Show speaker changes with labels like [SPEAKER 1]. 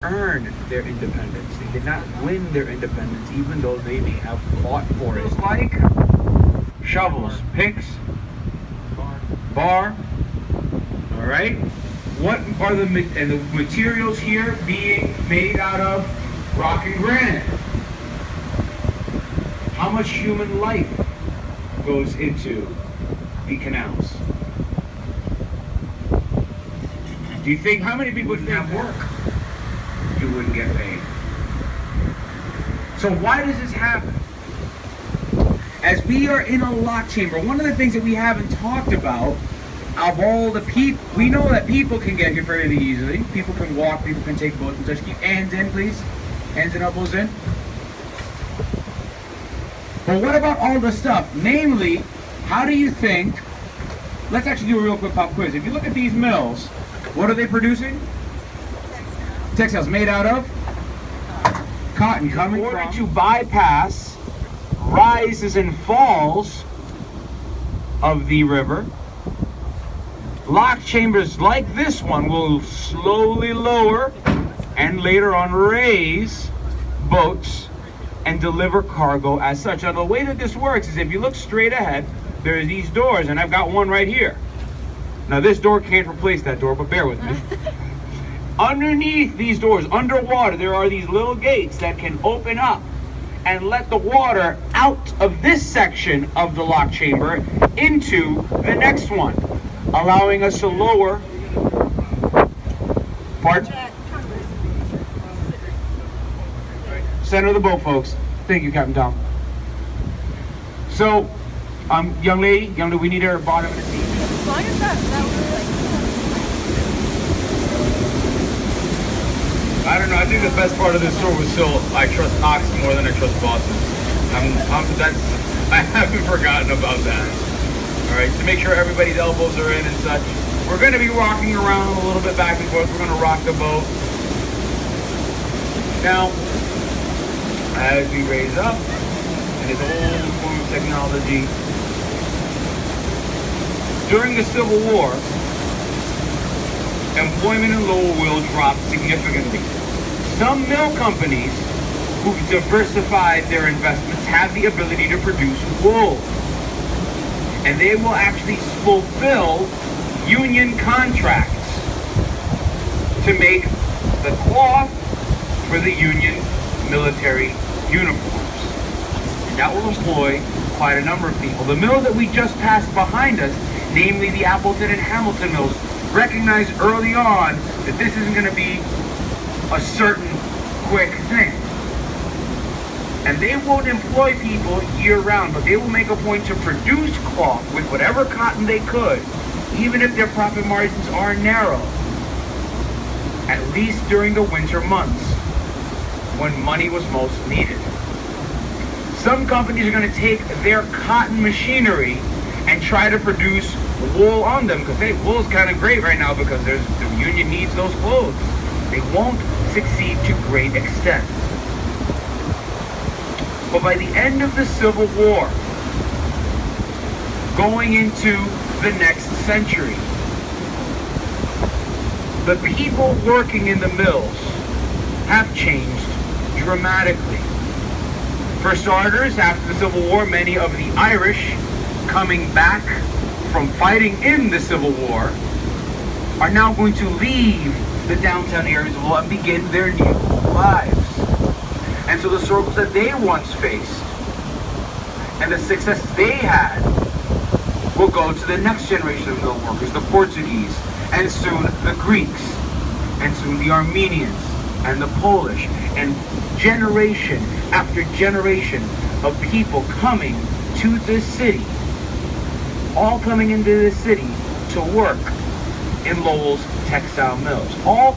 [SPEAKER 1] earn their independence. They did not win their independence, even though they may have fought for it. It's like shovels, picks, bar. All right. What are the materials here being made out of? Rock and granite. How much human life goes into the canals? Do you think, how many people would have work? You wouldn't get paid. So why does this happen? As we are in a lock chamber, one of the things that we haven't talked about, of all the people, we know that people can get here fairly easily. People can walk, people can take boats and such. Keep hands in, please. Hands and elbows in. But what about all the stuff? Namely, how do you think, let's actually do a real quick pop quiz. If you look at these mills, what are they producing? Textiles made out of? Cotton coming from. In order to bypass rises and falls of the river, lock chambers like this one will slowly lower and later on raise boats and deliver cargo as such. Now the way that this works is if you look straight ahead, there's these doors, and I've got one right here. Now this door can't replace that door, but bear with me. Underneath these doors, underwater, there are these little gates that can open up and let the water out of this section of the lock chamber into the next one, allowing us to lower. Pardon? Center of the boat, folks. Thank you, Captain Tom. So, young lady, we need her bottom of the seat.
[SPEAKER 2] As long as that
[SPEAKER 3] I don't know. I think the best part of this story was still I trust Ox more than I trust bosses. I haven't forgotten about that. All right, to make sure everybody's elbows are in and such.
[SPEAKER 1] We're going to be rocking around a little bit back and forth. We're going to rock the boat. Now, as we raise up, and it's old form of technology. During the Civil War, employment in Lowell will drop significantly. Some mill companies who've diversified their investments have the ability to produce wool. And they will actually fulfill union contracts to make the cloth for the union military uniforms. And that will employ quite a number of people. The mill that we just passed behind us, namely the Appleton and Hamilton mills, recognized early on that this isn't going to be a certain quick thing. And they won't employ people year-round, but they will make a point to produce cloth with whatever cotton they could, even if their profit margins are narrow, at least during the winter months when money was most needed. Some companies are going to take their cotton machinery and try to produce wool on them, because hey, wool is kind of great right now because the union needs those clothes. They won't succeed to great extent. But by the end of the Civil War, going into the next century, the people working in the mills have changed dramatically. For starters, after the Civil War, many of the Irish coming back from fighting in the Civil War are now going to leave the downtown areas of Lowell and begin their new lives. And so the struggles that they once faced and the success they had will go to the next generation of mill workers, the Portuguese, and soon the Greeks, and soon the Armenians, and the Polish, and generation after generation of people coming to this city, all coming into this city to work in Lowell's textile mills. All